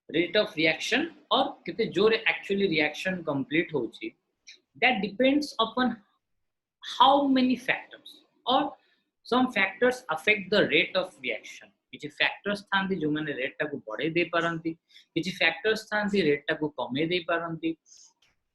Rate of reaction और कितने जोर एक्चुअली रिएक्शन कंप्लीट होची that depends upon how many factors और some factors affect the rate of reaction किछि factors थांती जो माने रेट टाको बढ़े दे पारंती किछि फैक्टर्स थांती रेट टाको कमे दे पारंती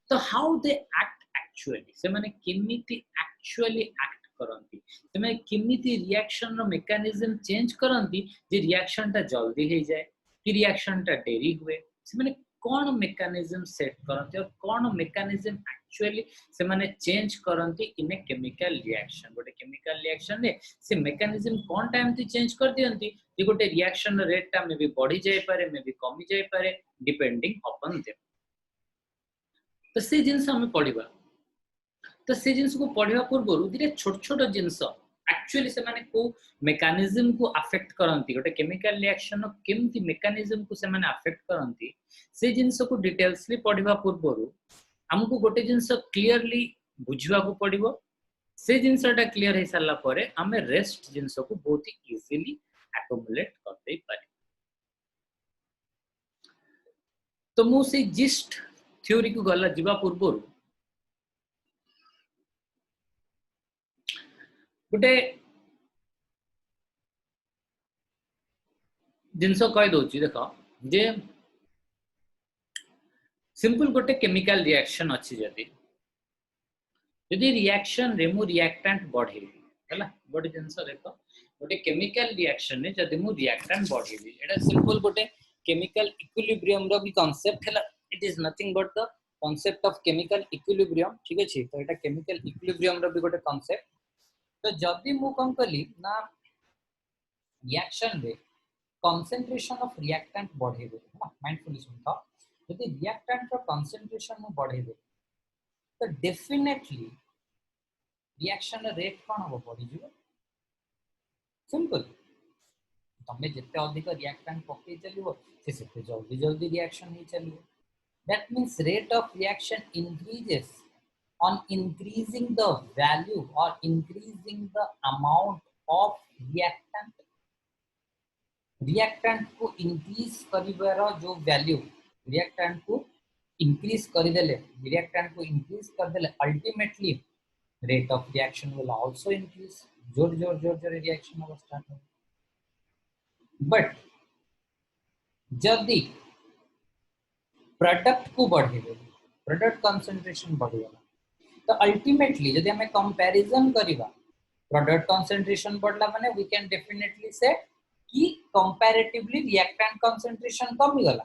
तो हाउ दे एक्ट एक्चुअली से माने केमिति एक्चुअली एक्ट करंती से माने केमिति रिएक्शन रो मेकानिज्म चेंज करंती जे रिएक्शन ता जल्दी हे जाए कि रिएक्शन ता देरी हुए से माने कोन मेकानिज्म सेट करंती और कोन मेकानिज्म एक्चुअली से माने चेंज करंती इन ए केमिकल रिएक्शन गोटे केमिकल रिएक्शन रे से मेकानिज्म कोन टाइम थी चेंज कर दियंती जे गोटे रिएक्शन रेट ता मे भी बढ़ी जाय पारे मे भी कमी जाय पारे डिपेंडिंग अपॉन देम तो से जिनस हम पढ़िबा तो से जिनस को पढ़िबा पूर्व दिरे छोट छोट जिनस एक्चुअली से माने को मेकानिज्म को अफेक्ट करंती गोटे केमिकल रिएक्शन केमती मेकानिज्म को से माने अफेक्ट करंती से जिनस को डिटेल्सली पढ़िबा पूर्व हमको गोटे जिनस क्लियरली बुझवा को पड़िबो से जिनसटा क्लियर हे सारला परे हमें रेस्ट जिनस को बहुत ही इजीली एक्युमुलेट कर दे पारे तो मु से जिस्ट थ्योरी को गला जीवा पूर्व गोटे जिनस कहि दोची देखो जे सिंपल गोटे केमिकल रिएक्शन अछि जदी यदि रिएक्शन रे मु रिएक्टेंट बढ़ेबी हला गोटे जिनस देखो गोटे केमिकल रिएक्शन ने जदी मु रिएक्टेंट बढ़ेबी एटा सिंपल गोटे केमिकल इक्विलिब्रियम रो भी कांसेप्ट हला it is nothing but the concept of chemical equilibrium ठीक अछि तो एटा केमिकल इक्विलिब्रियम रो भी गोटे कांसेप्ट तो जदी मु कोन कली ना रिएक्शन रे कंसंट्रेशन ऑफ रिएक्टेंट बढ़ेबे माइंडफुली सुनता यदि रिएक्टेंट रो कंसंट्रेशन मु बढ़ेबे तो डेफिनेटली रिएक्शन रेट कौन हम बढ़ी जीव सिंपल तमें जिते अधिक रिएक्टेंट पकई चलो से जल्दी जल्दी रिएक्शन ही चलो that means rate of reaction increases on increasing the value or increasing the amount of reactant को increase करिवार जो value reactant को increase कर देले reactant को increase कर देले ultimately rate of reaction will also increase जोर जोर जोर जोर रिएक्शन हो स्टार्ट हो बट जदी प्रोडक्ट को बढ़ेबे प्रोडक्ट कंसंट्रेशन बढ़िया तो अल्टीमेटली जदी हमें कंपैरिजन करिवा प्रोडक्ट कंसंट्रेशन बढ़ला माने वी कैन डेफिनेटली से कि कंपैरेटिवली रिएक्टेंट कंसंट्रेशन कम गला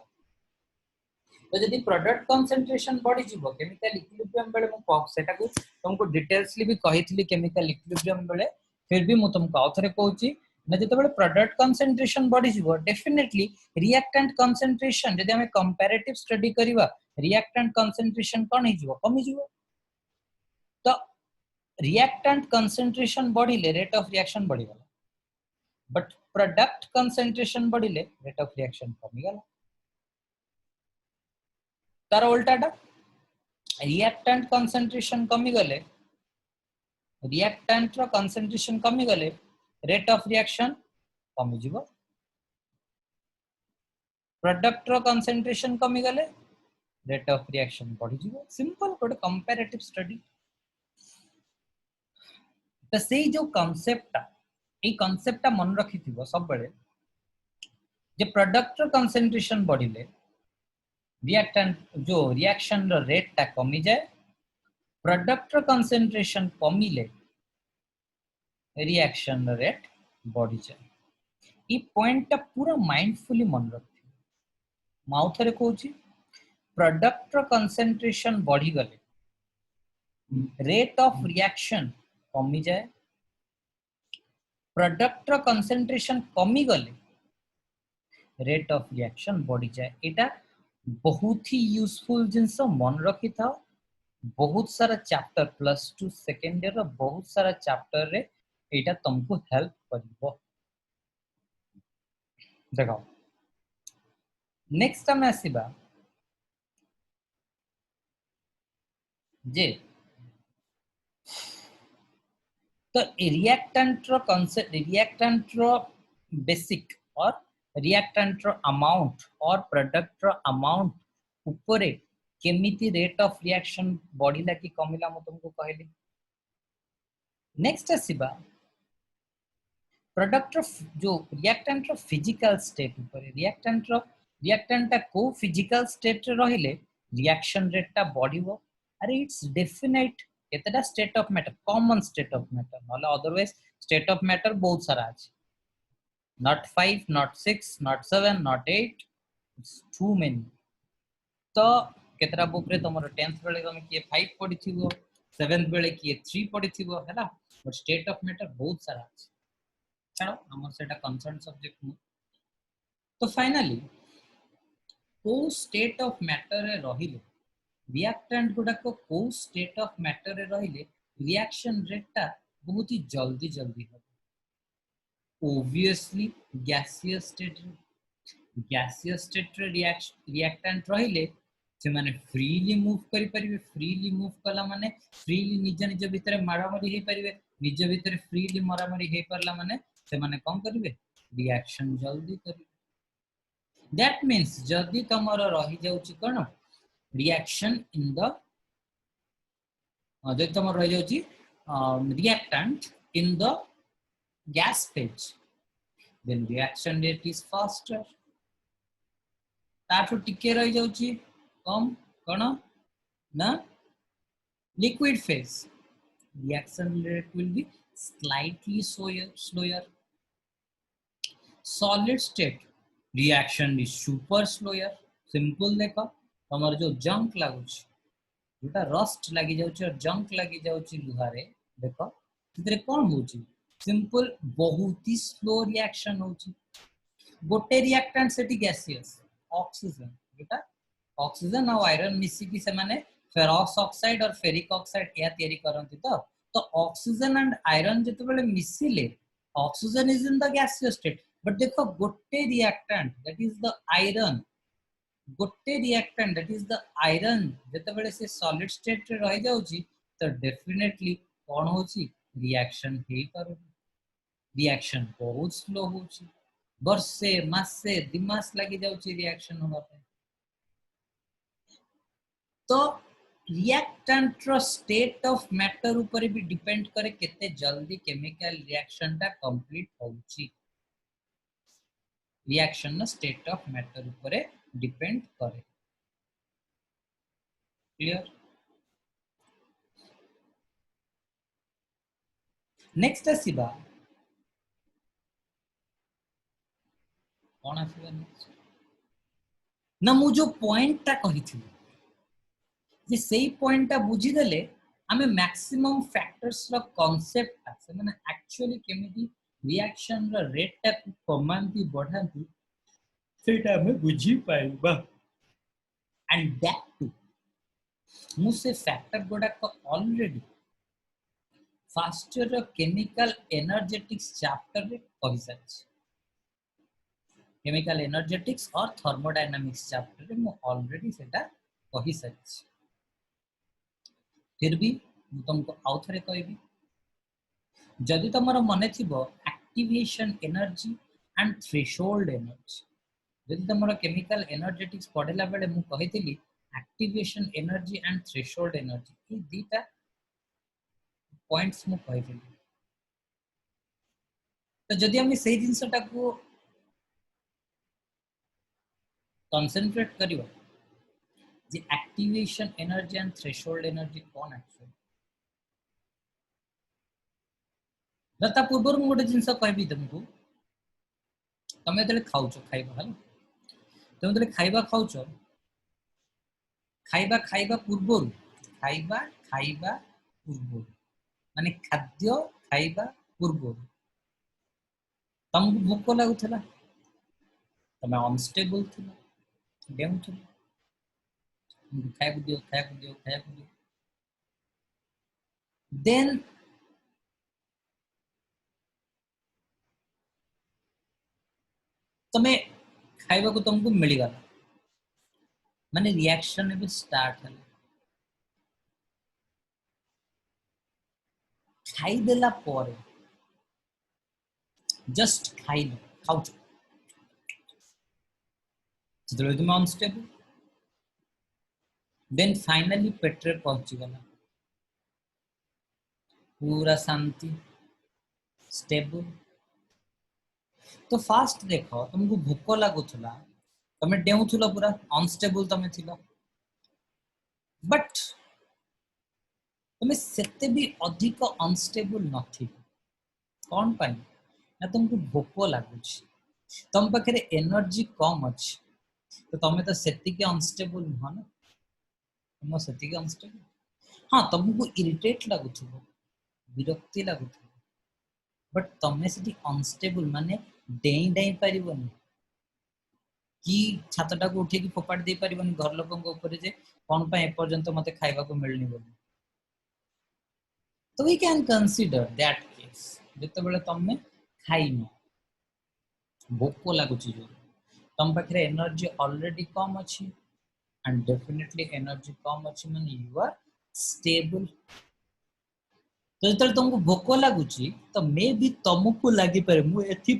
तो जदी प्रोडक्ट कंसंट्रेशन बढ़ी जीवो केमिकल इक्विलिब्रियम बेले मु सेटा को तुमको डिटेल्सली भी कहितली केमिकल इक्विलिब्रियम बेले फिर भी मु तुमको आउथरे कहूची ना जते बेले प्रोडक्ट कंसंट्रेशन बढ़ी जीवो डेफिनेटली रिएक्टेंट कंसंट्रेशन जदी हमें कंपैरेटिव स्टडी करिवा रिएक्टेंट कंसंट्रेशन कोन ही जीवो कमी जीवो तो रिएक्टेंट कंसंट्रेशन बढ़िले रेट ऑफ रिएक्शन बढ़ी गला बट प्रोडक्ट कंसंट्रेशन बढ़िले रेट ऑफ रिएक्शन कमी गला तार उल्टाटा रिएक्टेंट कंसंट्रेशन कमी गले रिएक्टेंट रो कंसंट्रेशन कमी गले रेट ऑफ रिएक्शन कमी जीवो प्रोडक्ट रो कंसंट्रेशन कमी गले रेट ऑफ रिएक्शन बढ़ी जीवो सिंपल गोटे कंपैरेटिव स्टडी तो से जो कांसेप्ट मन रखी थिबो सब बेले जे प्रोडक्ट रो कंसंट्रेशन बढ़िले रिएक्टेंट जो रिएक्शन रो रेट ता कमी जाए प्रोडक्ट रो कंसंट्रेशन कमिले रिएक्शन रो रेट बढ़ी जाए ई पॉइंट ता पूरा माइंडफुली मन रखि माउथरे कहूची प्रोडक्ट रो कंसंट्रेशन बढ़ी गले रेट ऑफ रिएक्शन कमी जाए प्रोडक्ट रो कंसंट्रेशन कमी गले रेट ऑफ रिएक्शन बढ़ी जाए एटा बहुत ही यूजफुल जिनस मन रखी था बहुत सारा चैप्टर +2 सेकेंड ईयर बहुत सारा चैप्टर रे एटा तुमको हेल्प करिवो देखो नेक्स्ट हम आसीबा जे तो रिएक्टेंट रो कॉन्सेप्ट रिएक्टेंट रो बेसिक और रिएक्टेंट रो अमाउंट और प्रोडक्ट रो अमाउंट ऊपर केमिति रेट ऑफ रिएक्शन बढ़िला कि कमिला म तुमको कहली। नेक्स्ट आसीबा प्रोडक्ट रो जो रिएक्टेंट रो फिजिकल स्टेट ऊपर रिएक्टेंट को फिजिकल स्टेट रे रहिले रिएक्शन रेट टा बढ़िबो। अरे इट्स डेफिनेट केतेटा state of matter common state of matter नले अदरवाइज स्टेट ऑफ मैटर बहुत सारा अछि, not 5 not 6 not 7 not 8, it's too many। तो केतरा बुक रे तमरो 10th बेले तुम किए 5 पढिथिबो 7th बेले किए 3 पढिथिबो हैला, बट स्टेट ऑफ मैटर बहुत सारा अछि। चलो हमर सेटा कंसर्न सब्जेक्ट नु। तो फाइनली को स्टेट ऑफ मैटर रे रहिले रिएक्टेंट गुडा को स्टेट ऑफ मैटर रे रहिले रिएक्शन रेट टा बहुत ही जल्दी जल्दी हो। ओब्वियसली गैसियस स्टेट रे रिएक्टेंट रहिले से माने फ्रीली मूव करि परिबे। फ्रीली मूव कला माने फ्रीली निज निज भितर मारामारी हे परिबे, निज भितर फ्रीली मारामारी हे परला माने से माने कोन करिवे रिएक्शन जल्दी करिवे। दैट मींस जदी तमरो रहि जाउची कोन रिएक्शन इन द जदी तमरो रहि जाउची reactant in the gas phase, then reaction rate is faster। ताठो टिके रहि जाउची कम कोन ना liquid phase, reaction rate will be slightly slower। solid state reaction is super slower। Simple देखो तमर जो जंक लागुची जोटा रस्ट लागि जाउची और जंक लागि जाउची लुहारे देखो तितरे कोन होउची सिंपल बहुत ही स्लो रिएक्शन होउची। गोटे रिएक्टेंट सेटी गैसियस ऑक्सीजन जोटा ऑक्सीजन और आयरन मिसी की से माने फेरस ऑक्साइड और फेरिक ऑक्साइड या तयारी करंती। तो ऑक्सीजन एंड आयरन जते बेले मिसिले oxygen is in the gaseous state, but देखो गोटे reactant that is the iron गोटे reactant that is the iron जते बेले से सॉलिड स्टेट रे रह जाउची तो डेफिनेटली कोन होची रिएक्शन हे करू। रिएक्शन बहुत स्लो होची, वर्षे मासे दिमास लगी जाउची रिएक्शन होबा पे। तो रिएक्टेंट रो स्टेट ऑफ मैटर ऊपर भी डिपेंड करे केते जल्दी केमिकल रिएक्शन टा कंप्लीट होउची। रिएक्शन न स्टेट ऑफ मैटर ऊपर डिपेंड करे। क्लियर? नेक्स्ट आसीबा कोन आसीबा नेक्स्ट ना मु जो पॉइंट ता कहिथि जे सेही पॉइंट ता बुझी देले हमें मैक्सिमम फैक्टर्स रो कांसेप्ट ता से माने एक्चुअली केमिति रिएक्शन रो रेट ता कमांती बढ़ांती सेटा हमें बुझी पाइबा। एंड दैट टू मु से फैक्टर गोडा को ऑलरेडी फर्स्ट ईयर रो केमिकल एनर्जेटिक्स चैप्टर रे कहि सच। केमिकल एनर्जेटिक्स और थर्मोडायनामिक्स चैप्टर रे मु ऑलरेडी सेटा कहि सच। फिर भी मु तुमको आउ थरे कहबी जदि तमरो मने थिबो activation energy and threshold energy, जदि तमरो केमिकल एनर्जेटिक्स पढ़ला बेले मु कहितली activation energy and threshold energy ई दीटा पॉइंट्स मु कहितली। तो जदि हम सेही जिंसटा को कंसंट्रेट करिवो जे activation energy and threshold energy कोन एक्चुअली रता पूर्व मु गोटे जिंस कहबी तुमको तमे तले खाउछो खाइबा हल तमे तले खाइबा खाउछो खाइबा पूर्व माने खाद्य खाइबा पूर्व तुमको भूख लागुथला तमे अनस्टेबल थिला डेउथला खाइबा दियो देन तमे खाइबा को तुमको मिली गला माने रिएक्शन भी स्टार्ट हला। खाई देला परे जस्ट खाइलो खाउछ जो तुम अनस्टेबल देन फाइनली पेट्रे पहुंची गला पूरा शांति स्टेबल। तो फास्ट देखो तुमको भूख लगुला तुम डेउथुल पूरा अनस्टेबल तुम थिलो बट तुम सेते भी अधिक अनस्टेबल नथि कौन पाई ना तुमको भूख लगुच तुम पाखे एनर्जी कम अच्छी तो तुम तो सेति अनस्टेबल नुह ना तुम सेति अनस्टेबल हाँ तुमको इरिटेट लगुथुबो विरक्ति लगुथुबो बट तुम से अनस्टेबल माने डेई डेई पारिबनी कि छातटा को उठे फोपाड़ी दे पारिबनी घर लोकन को ऊपर जे कौन पाए एपर्यंत मते खाइबा को मिलनी बोली। तो we can consider that case जते बेले तुम खाइनो भोक लगुची जो तुम पाखे एनर्जी ऑलरेडी कम अच्छी एंड डेफिनेटली एनर्जी कम अच्छी माने यू आर स्टेबल। तो जो तुमको भोक लगुच तो मे भी तुमको लगी पारे मु एथि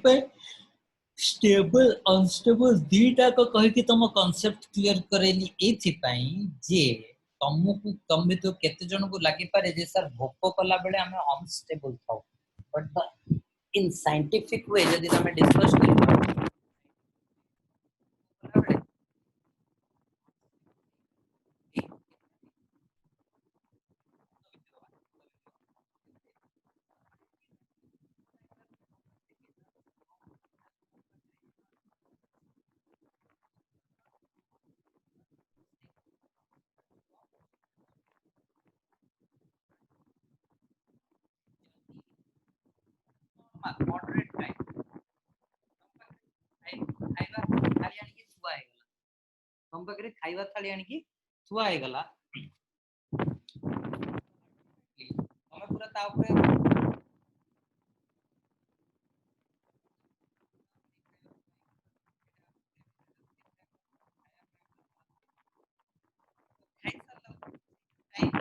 स्टेबल अनस्टेबल दीटा को कहि कि तुम कांसेप्ट क्लियर करेली एथि पई जे तुमको तुम तो केते जन को लागि पारे जे सर भोक कला बेले हमें अनस्टेबल थाउ but the in scientific way यदि तुम डिस्कस करिबा मॉडरेट टाइम खाइबा थाली आनी कि छुआ हे गला तुम पाखरे खाइबा थाली आनी कि छुआ हे गला तुम पूरा ता ऊपर खाइ सारला टाइम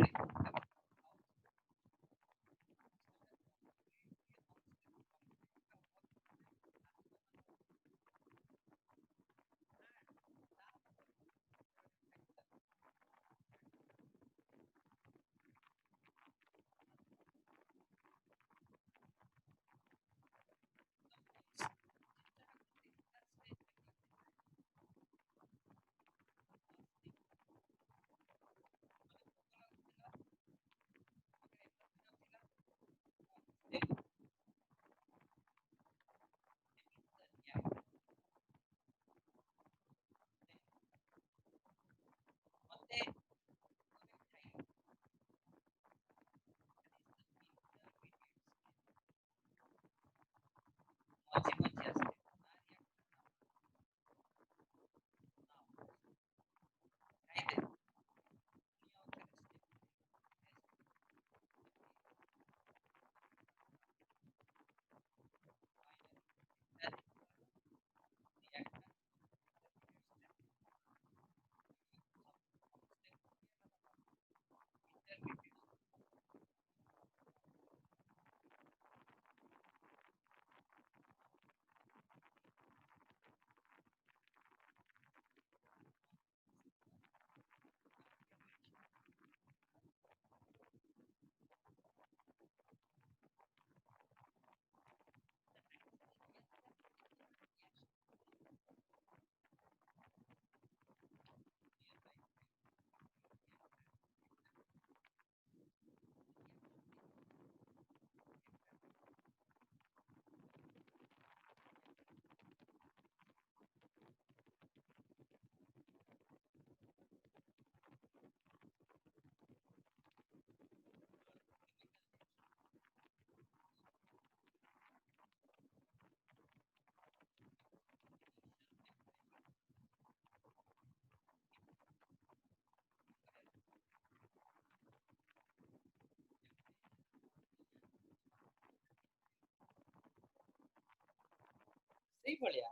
सही भलिया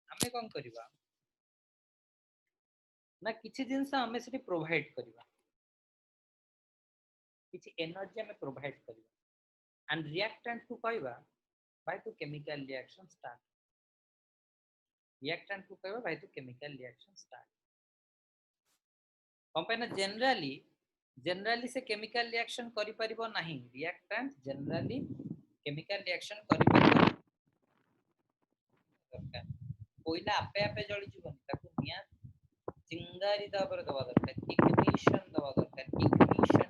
हमें कौन करिबा ना किछि जिंस हमें से प्रोवाइड करिबा किछि एनर्जी हमें प्रोवाइड करिबा एंड रिएक्टेंट को कहबा by two chemical reaction start reactant को कहबा भाई तो chemical reaction start company generally से केमिकल रिएक्शन करि परिबो नाही रिएक्टेंट जनरली केमिकल रिएक्शन करि परिबो दरकार कोइला आपे आपे जळि जीवन ताकू निया चिंगारी दबर दवा दरकार इग्निशन दवा दरकार इग्निशन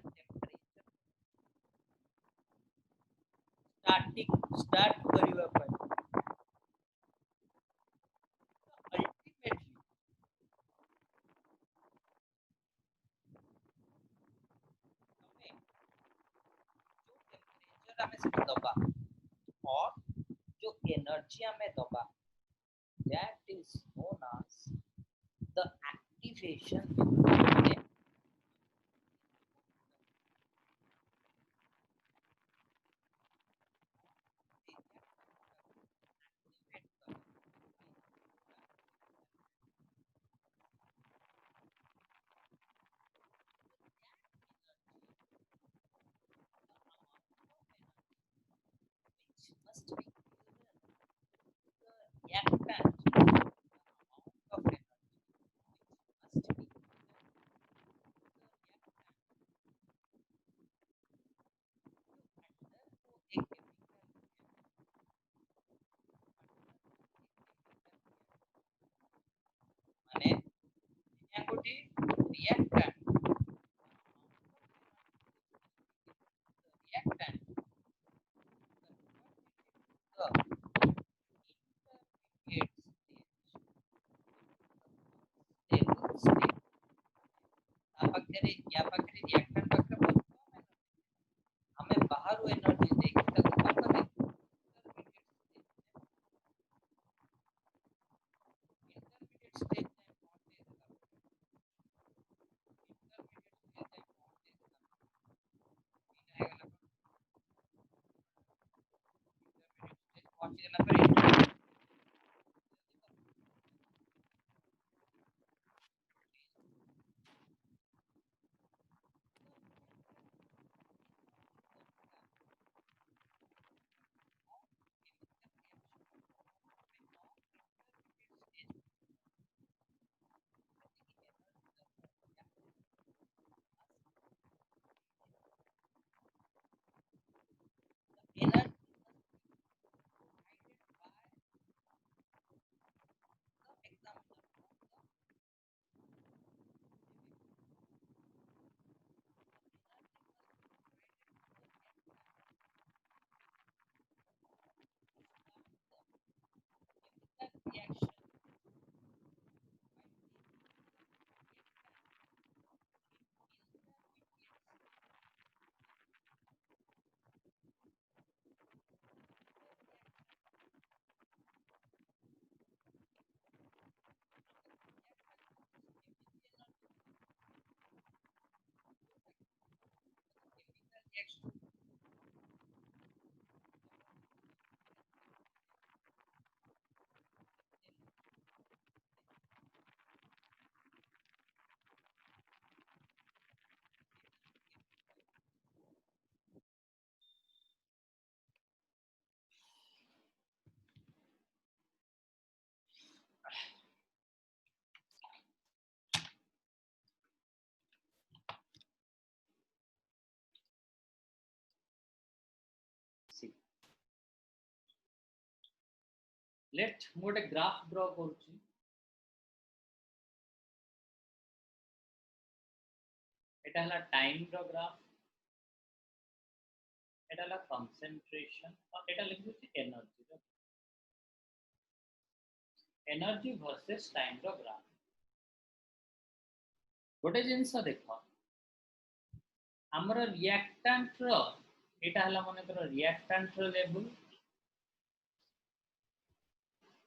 टेम्परेचर स्टार्ट करिवा पर अल्टीमेटली जो टेम्परेचर हमें से दबा और जो एनर्जी हमें दबा that is known as the activation method which must be given to the reactant amount of energy which must be given to the reactant to undergo a chemical माने यहाँ कोटी reactant reactant the intermediate stage stable state या पाखरे reactant पाखरे बहुत कम है हमें बाहर एनर्जी देके ताको कौन करे इंटरमीडिएट स्टेज पहुंच गला पर energy reaction reaction see let मोटे ग्राफ ड्रॉ करूची एटा हला टाइम रो ग्राफ एटा हला कंसंट्रेशन और एटा लिखुची एनर्जी रो एनर्जी वर्सेस टाइम रो ग्राफ गोटे जिंस देखो हमर रिएक्टेंट रो एटा हला माने कर रिएक्टेंट रो लेवल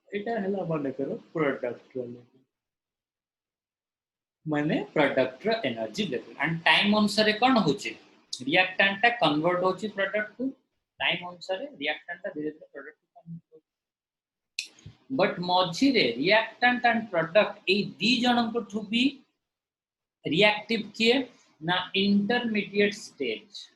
एटा हला माने कर प्रोडक्ट रो लेवल माने प्रोडक्ट रो एनर्जी लेवल एंड टाइम अनुसार कोन होची रिएक्टेंट टा कन्वर्ट होची प्रोडक्ट को टाइम अनुसार रिएक्टेंट टा धीरे धीरे प्रोडक्ट को कन्वर्ट बट मझी रे रिएक्टेंट एंड प्रोडक्ट ए दी जन को ठु भी रिएक्टिव किए ना इंटरमीडिएट स्टेज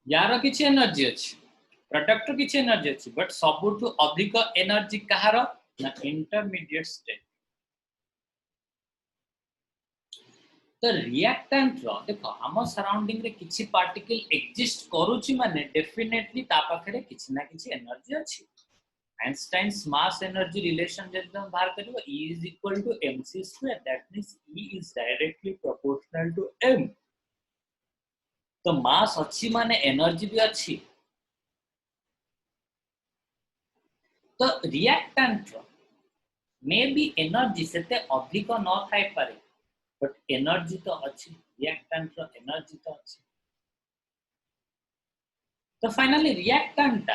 यार किछि एनर्जी अछि प्रोडक्ट किछि एनर्जी अछि बट सबुठु अधिक एनर्जी कहार ना इंटरमीडिएट स्टेट तो रिएक्टेंट रो देखो हम सराउंडिंग रे किछि पार्टिकल एग्जिस्ट करूछि माने डेफिनेटली ता पाखरे किछि ना किछि एनर्जी अछि आइंस्टाइन्स मास एनर्जी रिलेशन जब हम बाहर करियो E is equal to mc square that means E is directly proportional to m तो मास अछि माने एनर्जी भी अछि तो रिएक्टेंट रो मे बी एनर्जी सेते अधिक न थाई पारे बट एनर्जी तो अच्छी रिएक्टेंट रो एनर्जी तो अच्छी तो फाइनली रिएक्टेंट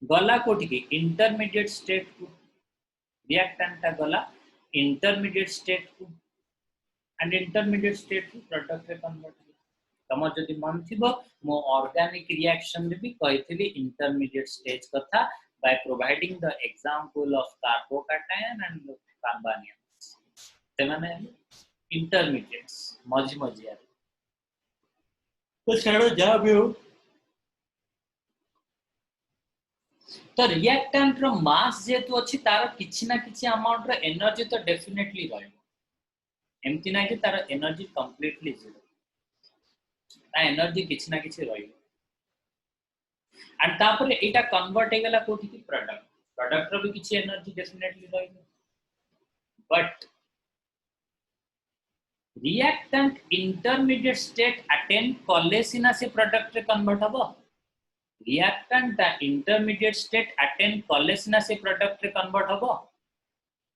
गला कोठी की इंटरमीडिएट स्टेट को रिएक्टेंट गला इंटरमीडिएट स्टेट को एंड इंटरमीडिएट स्टेट को प्रोडक्ट रे कन्वर्ट तम जदि मन थिबो मो ऑर्गेनिक रिएक्शन रे भी कहितली इंटरमीडिएट स्टेज कथा by providing the example of carbocation and carbanions ସେମାନେ इंटरमीडिएट्स मझी मझिया तो छाड़ो जा भी हो तो रिएक्टेंट रो मास जेतु अछि तार किछि ना किछि अमाउंट रो एनर्जी तो डेफिनेटली रहइबो एमति ना कि तार एनर्जी कंप्लीटली जीरो ता एनर्जी किछि ना किछि रहइबो एंड तापर एटा कन्वर्ट हे गेला कोठी की प्रोडक्ट रो भी किछि एनर्जी डेफिनेटली रहइबो but reactant intermediate state attain कले सिना से प्रोडक्ट रे कन्वर्ट हबो reactant ता intermediate state attain कले सिना से प्रोडक्ट रे कन्वर्ट हबो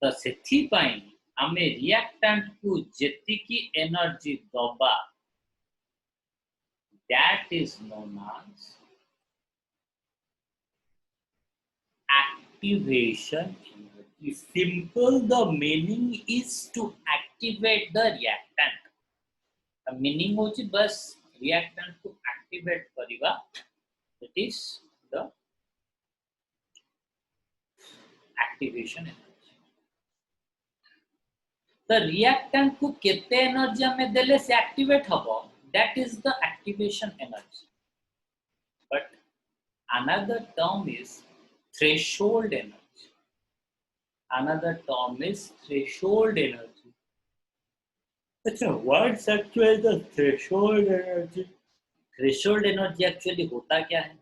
तो सेथि पई हमें reactant को जेति की एनर्जी दबा that is known as activation energy simple the meaning is to activate the reactant meaning होची बस रिएक्टेंट को एक्टिवेट करिवा that is the activation energy the reactant को केते एनर्जी हमें देले से एक्टिवेट हबो that is the activation energy but another term is threshold energy another term is threshold energy अच्छा what's actually the threshold energy threshold energy actually होता क्या है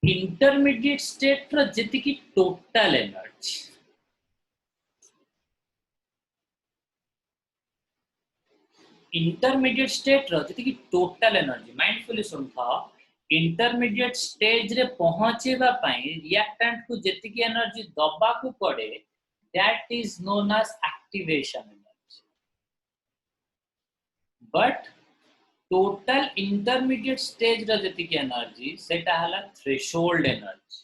इंटरमीडिएट स्टेट रो जति की टोटल एनर्जी इंटरमीडिएट स्टेट रो जति की total energy mindfully सुनथा intermediate stage रे पहुंचेबा पई रिएक्टेंट को जति की एनर्जी दबा को पड़े that is known as activation energy but total intermediate stage रा जति की एनर्जी सेटा हला threshold energy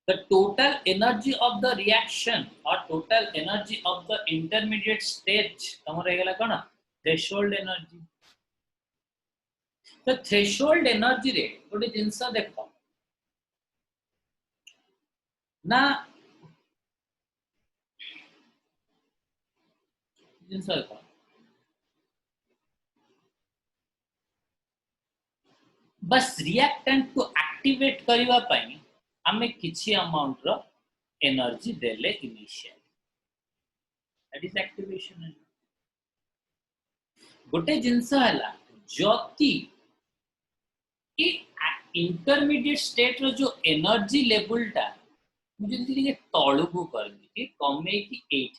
the total energy of the reaction or total energy of the intermediate stage तमर हेगला कोन threshold energy तो threshold energy रे गोटे जिंस देखो ना जिंस देखो बस रिएक्टेंट को एक्टिवेट करबा पई हमें किछि अमाउंट रो एनर्जी देले इनिशियल दैट इज एक्टिवेशन गोटे जिंस हला जति कि इंटरमीडिएट स्टेट रो जो एनर्जी लेवल टा मुझे जल्दी तळु को कर दी कमे की 8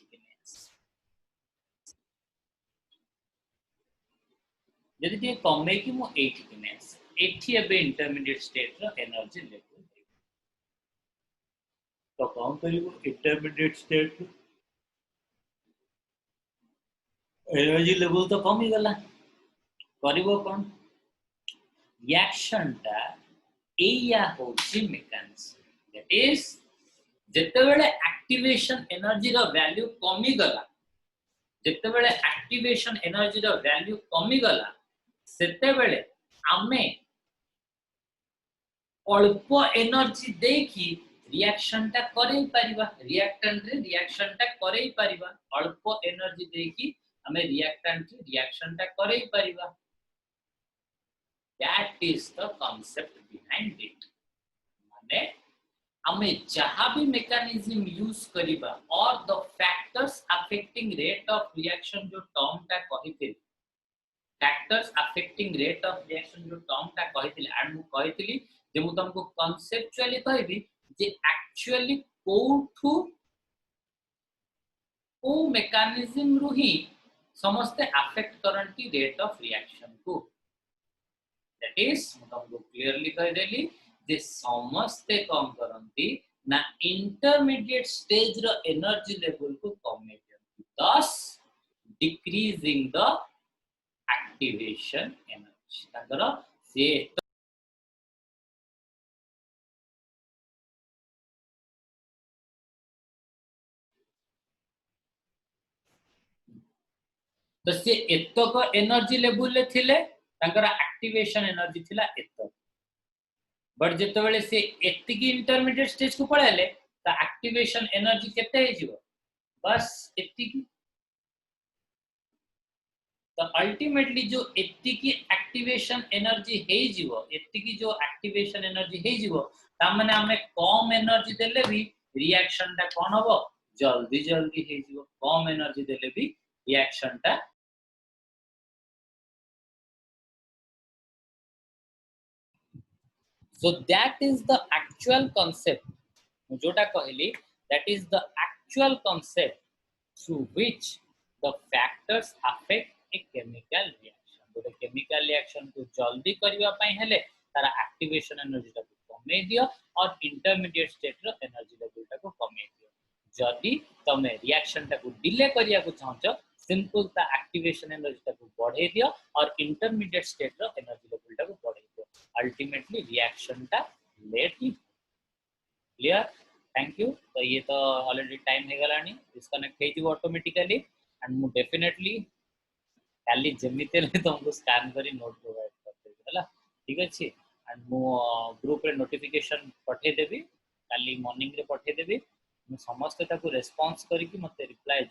जदि ते कमे की मो 8 किनेस 80 एबे इंटरमीडिएट स्टेट रो एनर्जी लेवल तो कौन करिवो इंटरमीडिएट स्टेट एनर्जी लेवल तो कम ही गला करिवो कोन रिएक्शन टा एया होची मेकानिज्म दैट इज जते बेले एक्टिवेशन एनर्जी रो वैल्यू कमी गला जते बेले एक्टिवेशन एनर्जी रो वैल्यू कमी गला सेते बेले आमे अल्प एनर्जी देखी रिएक्शन टा करै परिबा रिएक्टेंट रे रिएक्शन टा करै परिबा अल्प एनर्जी देकी हमें रिएक्टेंट रे रिएक्शन टा करै परिबा that is the concept behind it माने हमें जहां भी मेकानिज्म यूज करिबा और the factors affecting rate of reaction जो टर्म टा कहिथिल factors affecting rate of reaction जो टर्म टा कहिथिल एंड मु कहिथिली जे मु तुमको कांसेप्चुअली कहबी जे एक्चुअली कोठू को मेकानिज्म रु ही समस्त अफेक्ट करंती रेट ऑफ रिएक्शन को दैट इज मु तुमको क्लियरली कह देली जे समस्त कम करंती ना इंटरमीडिएट स्टेज रो एनर्जी लेवल को कम दियंती thus decreasing the activation energy ताकर से तो से एतक एनर्जी लेवल ले थिले ताकर एक्टिवेशन एनर्जी थिला एतक बट जेते बेले से एतिकी इंटरमीडिएट स्टेज को पळेले ता एक्टिवेशन एनर्जी केते हे जिवो बस एतिकी तो अल्टीमेटली जो एतिकी एक्टिवेशन एनर्जी हे जिवो एतिकी जो एक्टिवेशन एनर्जी हे जिवो ता माने हमें कम एनर्जी देले भी रिएक्शन ता कोन होबो जल्दी जल्दी हे जिवो कम एनर्जी देले भी रिएक्शन ता so that is the actual concept जोटा कहली that is the actual concept through which the factors affect a chemical reaction गोटे chemical reaction को जल्दी करबा पई हेले तारा एक्टिवेशन एनर्जी टा कमे दियो और इंटरमीडिएट स्टेट रो एनर्जी लेवल टा को कमे दियो जदी तमे रिएक्शन टा को डिले करिया को चाहछो सिंपल ता एक्टिवेशन एनर्जी टा को बढ़े दियो और इंटरमीडिएट स्टेट रो एनर्जी लेवल टा को बढ़े दियो अल्टीमेटली रिएक्शन टा लेट ही क्लियर थैंक यू तो ये तो ऑलरेडी टाइम हे गलानी डिस्कनेक्ट हे जिवो ऑटोमेटिकली एंड मु डेफिनेटली काली जेमिते ले तुमको स्कैन करी नोट प्रोवाइड करते हला ठीक अछि एंड मु ग्रुप रे नोटिफिकेशन पठे देबी काली मॉर्निंग रे पठे देबी मु समस्त ताको रेस्पॉन्स करी कि मते रिप्लाई